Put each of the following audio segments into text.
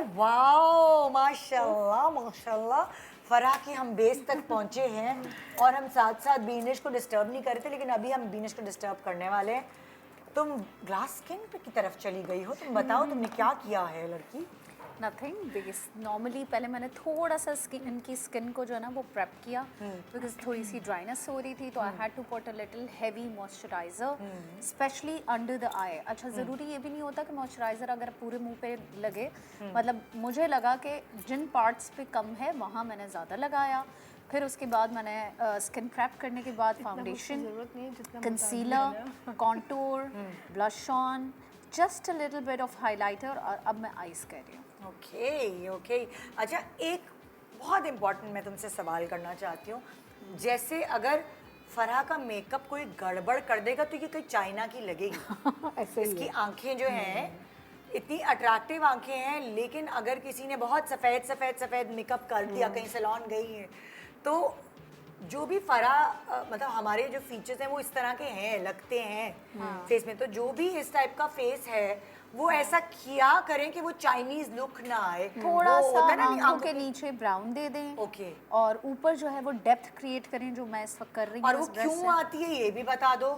Wow, माशाल्लाह माशाल्लाह। फराह की हम बेस तक पहुंचे हैं और हम साथ साथ बीनिश को डिस्टर्ब नहीं कर रहे थे, लेकिन अभी हम बीनिश को डिस्टर्ब करने वाले हैं। तुम ग्लास स्किन की तरफ चली गई हो, तुम बताओ तुमने क्या किया है लड़की? नथिंग बिकॉज नॉर्मली पहले मैंने थोड़ा सा इनकी स्किन को जो है ना वो प्रेप किया बिकॉज थोड़ी सी ड्राइनेस हो रही थी, तो I had to put a little heavy moisturiser specially under the eye. अच्छा, ज़रूरी ये भी नहीं होता कि मॉइस्चराइजर अगर पूरे मुंह पे लगे, मतलब मुझे लगा कि जिन पार्ट्स पे कम है वहाँ मैंने ज़्यादा लगाया। फिर उसके बाद मैंने स्किन प्रेप करने के बाद foundation, concealer, contour, blush on, just a little bit of highlighter, और अब मैं आइज कर रही हूँ। Okay okay. अच्छा, एक बहुत इम्पोर्टेंट मैं तुमसे सवाल करना चाहती हूँ। जैसे अगर फराह का मेकअप कोई गड़बड़ कर देगा तो ये कोई चाइना की लगेगी। ऐसे ही इसकी है। आंखें जो हैं इतनी अट्रैक्टिव आंखें हैं, लेकिन अगर किसी ने बहुत सफ़ेद सफ़ेद सफ़ेद मेकअप कर दिया, कहीं सैलून गई है, तो जो भी मतलब हमारे जो फीचर्स हैं वो इस तरह के हैं, लगते हैं फेस में, तो जो भी इस टाइप का फेस है वो ऐसा किया करें कि वो चाइनीज लुक ना आए। थोड़ा वो सा होता है ना आंखों के नीचे ब्राउन दे दें, ओके, और ऊपर जो है वो डेप्थ क्रिएट करें, जो मैं इस वक्त कर रही हूँ। और वो क्यों आती है ये भी बता दो।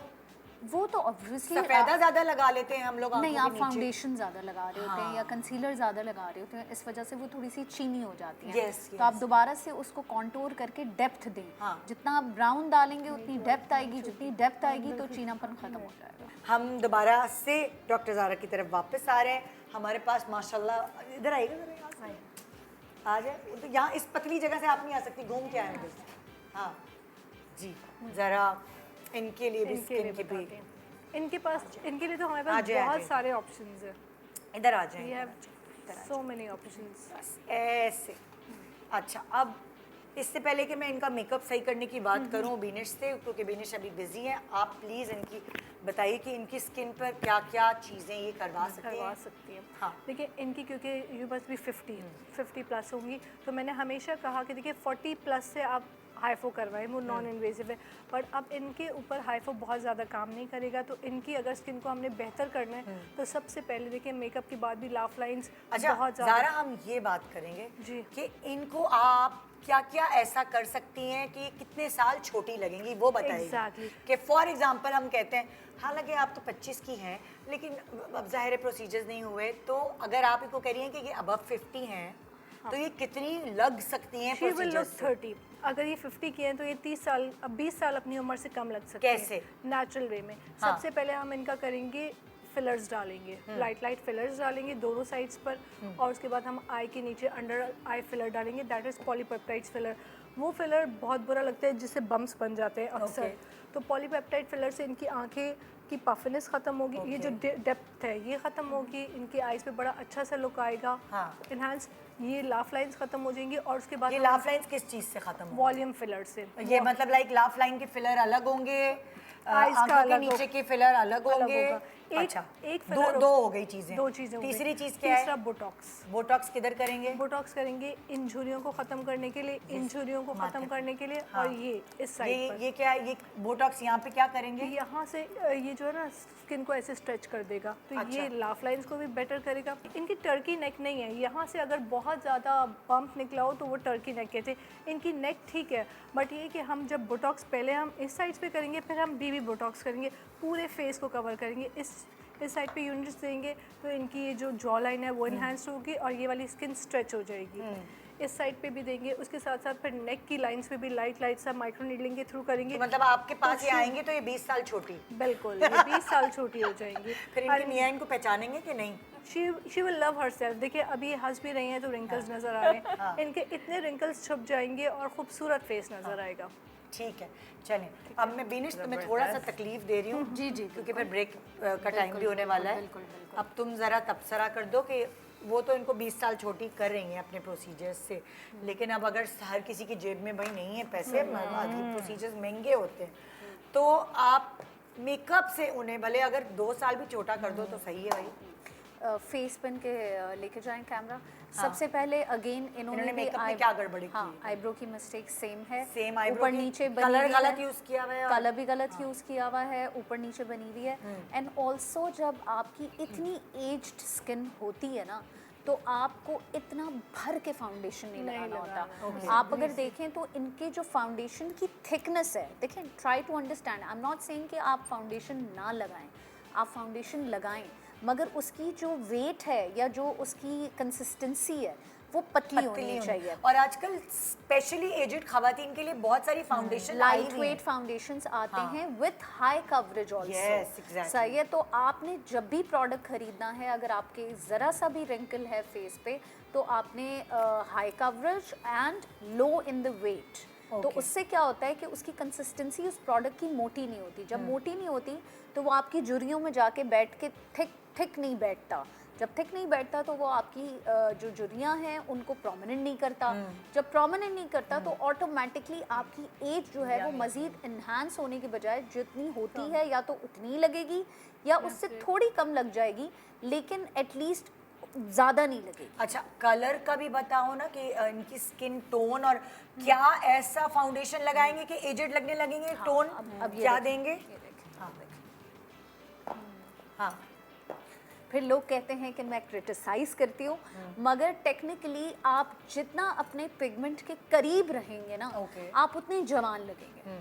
वो तो ऑब्वियसली सफेदा ज्यादा लगा लेते हैं हम लोग आंखों नहीं, के आप नीचे। फाउंडेशन ज़्यादा लगा रहे होते हैं या कंसीलर ज़्यादा लगा रहे होते हैं, इस वजह से वो थोड़ी सी चीनी हो जाती है। Yes, तो आप yes. दोबारा से उसको कॉन्टूर करके डेप्थ दें। जितना आप ब्राउन डालेंगे उतनी डेप्थ आएगी, जितनी डेप्थ आएगी तो चीनापन खत्म हो जाएगा। हम दोबारा से डॉक्टर ज़ारा की तरफ वापस आ रहे हैं। हमारे पास माशाल्लाह, इधर आइएगा जरा, आ जाए। तो यहाँ इस पतली जगह से आप नहीं आ सकती, घूम के आए उधर। हाँ जी, ज़रा इनके लिए भी स्किन की भी इनके पास, इनके लिए तो हमारे पास बहुत सारे ऑप्शंस हैं। इधर आ जाए। We have so many options. ऐसे। अच्छा, अब इससे पहले कि मैं इनका मेकअप सही करने की बात करूं बीनिश से, क्योंकि बीनिश अभी बिजी हैं, आप प्लीज़ इनकी बताइए कि इनकी स्किन पर क्या क्या चीज़ें ये करवा सकती हैं। हाँ, देखिए इनकी, क्योंकि यू मस्ट बी 50 प्लस होंगी, तो मैंने हमेशा कहा कि देखिए 40 प्लस से आप हाइफो करवाएं, वो नॉन इन्वेजिव है। बट अब इनके ऊपर हाइफो बहुत ज़्यादा काम नहीं करेगा, तो इनकी अगर स्किन को हमने बेहतर करना है तो सबसे पहले देखिए मेकअप के बाद भी लाफ लाइंस बहुत ज़्यादा। ज़ारा, हम ये बात करेंगे जी कि इनको आप क्या क्या ऐसा कर सकती हैं कि कितने साल छोटी लगेंगी, वो बताइए। Exactly. कि फॉर एग्जांपल हम कहते हैं, हालांकि आप तो 25 की हैं, लेकिन अब ज़ाहिर प्रोसीजर्स नहीं हुए, तो अगर आप इनको कह रही हैं कि ये अबव 50 हैं, तो ये कितनी लग सकती हैं She will look प्रोसीजर्स? 30। अगर ये 50 की हैं तो ये 30 साल, अब 20 साल अपनी उम्र से कम लग सकती हैं। कैसे? नेचुरल वे में। सबसे पहले हम इनका करेंगे, फिलर्स डालेंगे, लाइट फिलर्स डालेंगे दोनों साइड्स पर, और उसके बाद हम आई के नीचे अंडर आई फिलर डालेंगे, दैट इज़ पॉलीपेप्टाइड्स फिलर। वो फिलर बहुत बुरा लगता है, जिससे बम्स बन जाते हैं अक्सर। तो पॉलीपेप्टाइड फिलर से इनकी आंखें की पफनेस खत्म होगी, ये जो डेप्थ है ये खत्म होगी, इनकी आईज पे बड़ा अच्छा सा लुक आएगा, इनहांस। ये लाफ लाइंस खत्म हो जाएंगी, और उसके बाद ये लाफ लाइंस किस चीज़ से खत्म होंगे? वॉल्यूम फिलर से। ये मतलब लाइक लाफ लाइन के फिलर अलग होंगे, आइज का आंखों के अलग नीचे के फिलर अलग होंगे। अच्छा, एक दो हो गई चीजें। दो चीजें। तीसरी चीज क्या है? तीसरा बोटॉक्स। बोटॉक्स किधर करेंगे? बोटॉक्स करेंगे इन झुर्रियों को खत्म करने के लिए, इन झुर्रियों को खत्म करने के लिए, और ये इस साइड पर। ये क्या है? ये बोटॉक्स यहाँ पे क्या करेंगे? यहाँ से ये जो है ना स्किन को ऐसे स्ट्रेच कर देगा, तो ये लाफ लाइंस को भी बेटर करेगा। इनकी टर्की नेक नहीं है, यहाँ से अगर बहुत ज़्यादा बम्प निकला हो तो वो टर्की नेक कहते हैं। इनकी नेक ठीक है, बट ये कि हम जब बोटॉक्स पहले हम इस साइड पे करेंगे, फिर हम बीबी बोटॉक्स करेंगे, पूरे फेस को कवर करेंगे। इस साइड पे यूनिट्स देंगे तो इनकी ये जो जॉ लाइन है वो इन्हांस होगी, और ये वाली स्किन स्ट्रेच हो जाएगी। इस साइड पे भी देंगे, उसके साथ साथ फिर नेक की लाइंस पे भी लाइट सा माइक्रो नीडलिंग के थ्रू करेंगे। तो मतलब आपके पास ये आएंगे तो ये 20 साल छोटी? बिल्कुल, ये 20 साल छोटी हो जाएंगी। फिर इनकी मियाँ इनको पहचानेंगे कि नहीं? She will love herself. देखिए अभी हंस भी रही हैं तो रिंकल्स नज़र आ रहे हैं, इनके इतने रिंकल्स छुप जाएंगे और खूबसूरत फेस नज़र आएगा। ठीक है, चलें। अब मैं बीनिश तुम्हें थोड़ा सा तकलीफ दे रही हूँ जी, क्योंकि फिर ब्रेक का टाइम भी होने वाला है। अब तुम ज़रा तबसरा कर दो कि वो तो इनको 20 साल छोटी कर रही हैं अपने प्रोसीजर्स से, लेकिन अब अगर हर किसी की जेब में भाई नहीं है पैसे, प्रोसीजर्स महंगे होते हैं, तो आप मेकअप से उन्हें भले अगर 2 साल भी छोटा कर दो तो सही है भाई। फेस पेन के लेके जाएं कैमरा। सबसे पहले अगेन इन्होंने मेकअप में क्या गड़बड़ी की? आईब्रो की मिस्टेक सेम है, सेम आईब्रो ऊपर नीचे बनी कलर हुई गलत है, यूज किया हुआ है, कलर भी गलत यूज किया हुआ है, ऊपर नीचे बनी हुई है। एंड ऑल्सो जब आपकी इतनी एज्ड स्किन होती है ना, तो आपको इतना भर के फाउंडेशन नहीं लगाना लगाना, होता। आप अगर देखें तो इनके जो फाउंडेशन की थिकनेस है, देखें, try to understand, I am not saying कि आप फाउंडेशन ना लगाएं, आप फाउंडेशन लगाएं, मगर उसकी जो वेट है या जो उसकी कंसिस्टेंसी है वो पतली होनी चाहिए। और आजकल स्पेशली एजेड खवातीन के लिए बहुत सारी फाउंडेशन लाइट वेट फाउंडेशंस आते हैं with high coverage Yes, also. exactly. सही है, तो आपने जब भी प्रोडक्ट खरीदना है, अगर आपके ज़रा सा भी रिंकल है फेस पे, तो आपने high coverage and low in the weight. तो उससे क्या होता है कि उसकी कंसिस्टेंसी उस प्रोडक्ट की मोटी नहीं होती। जब मोटी नहीं होती तो वो आपकी झुर्रियों में जाके बैठ के थिक नहीं बैठता। जब थिक नहीं बैठता तो वो आपकी जो झुर्रियाँ हैं उनको प्रोमिनेंट नहीं करता। जब प्रोमिनेंट नहीं करता तो ऑटोमेटिकली आपकी एज जो है वो मज़ीद इन्हांस होने के बजाय जितनी होती है या तो उतनी लगेगी या उससे थोड़ी कम लग जाएगी, लेकिन एटलीस्ट ज़्यादा नहीं लगेगी। अच्छा, कलर का भी बताओ ना कि इनकी स्किन टोन, और क्या ऐसा फाउंडेशन लगाएंगे कि एजेड लगने लगेंगे? टोन अब ये क्या देखें, देंगे? ये देखें, हाँ। देखें। हाँ, फिर लोग कहते हैं कि मैं क्रिटिसाइज करती हूँ, मगर टेक्निकली आप जितना अपने पिगमेंट के करीब रहेंगे ना, Okay. आप उतने जवान लगेंगे।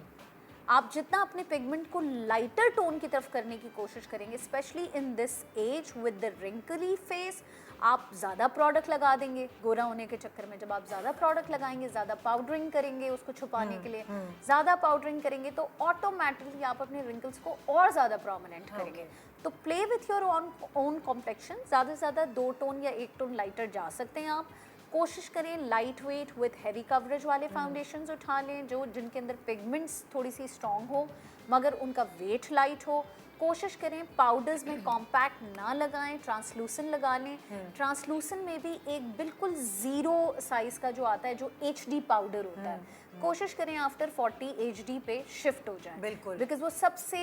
आप जितना अपने पिगमेंट को लाइटर टोन की तरफ करने की कोशिश करेंगे, specially in this age with the wrinkly face, आप ज़्यादा प्रोडक्ट लगा देंगे गोरा होने के चक्कर में। जब आप ज़्यादा प्रोडक्ट लगाएंगे, ज़्यादा पाउडरिंग करेंगे उसको छुपाने के लिए, ज़्यादा पाउडरिंग करेंगे, तो ऑटोमेटिकली आप अपने रिंकल्स को और ज़्यादा प्रोमिनेंट करेंगे। तो play with your own complexion, ज़्यादा से ज़्यादा 2 टोन या 1 टोन लाइटर जा सकते हैं आप। कोशिश करें light weight with heavy coverage वाले फाउंडेशंस उठा लें, जो जिनके अंदर पिगमेंट्स थोड़ी सी स्ट्रॉन्ग हो मगर उनका वेट लाइट हो। कोशिश करें पाउडर्स में कॉम्पैक्ट ना लगाएं, ट्रांसलूसेंट लगा लें। ट्रांसलूसेंट में भी एक बिल्कुल ज़ीरो साइज़ का जो आता है, जो HD पाउडर होता है, कोशिश करें आफ्टर 40 HD पे शिफ्ट हो जाए, बिल्कुल। बिकॉज वो सबसे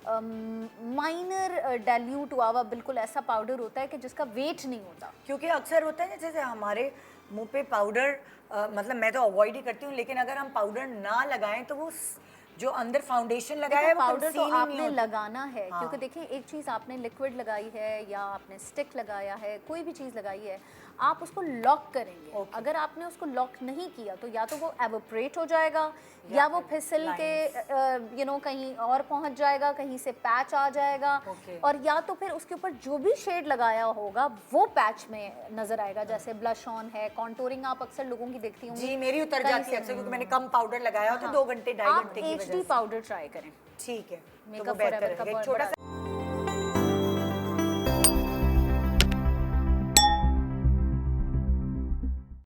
माइनर डाइल्यूट हुआ हुआ बिल्कुल ऐसा पाउडर होता है कि जिसका वेट नहीं होता। क्योंकि अक्सर होता है ना, जैसे हमारे मुंह पे पाउडर, मतलब मैं तो अवॉइड ही करती हूँ, लेकिन अगर हम पाउडर ना लगाएं तो वो जो अंदर फाउंडेशन लगाया है वो पाउडर तो conceal ही नहीं आपने होता। लगाना है, क्योंकि देखिए एक चीज़ आपने लिक्विड लगाई है या आपने स्टिक लगाया है, कोई भी चीज़ लगाई है, आप उसको लॉक करेंगे। अगर आपने उसको लॉक नहीं किया तो या तो वो एवोपरेट हो जाएगा या वो फिसल के कहीं और पहुंच जाएगा, कहीं से पैच आ जाएगा, और या तो फिर उसके ऊपर जो भी शेड लगाया होगा वो पैच में नजर आएगा। जैसे ब्लश ऑन है, कॉन्टोरिंग आप अक्सर लोगों की देखती होंगी, जी, मेरी उतर जाती है अक्सर, क्योंकि मैंने कम पाउडर लगाया होता है 2 घंटे 2.5 आप घंटे की वजह HD से। पाउडर ट्राई करें। ठीक है, तो वो मेकअप बेहतर फॉरएवर का है। एक बहुत छोटा बड़ा सा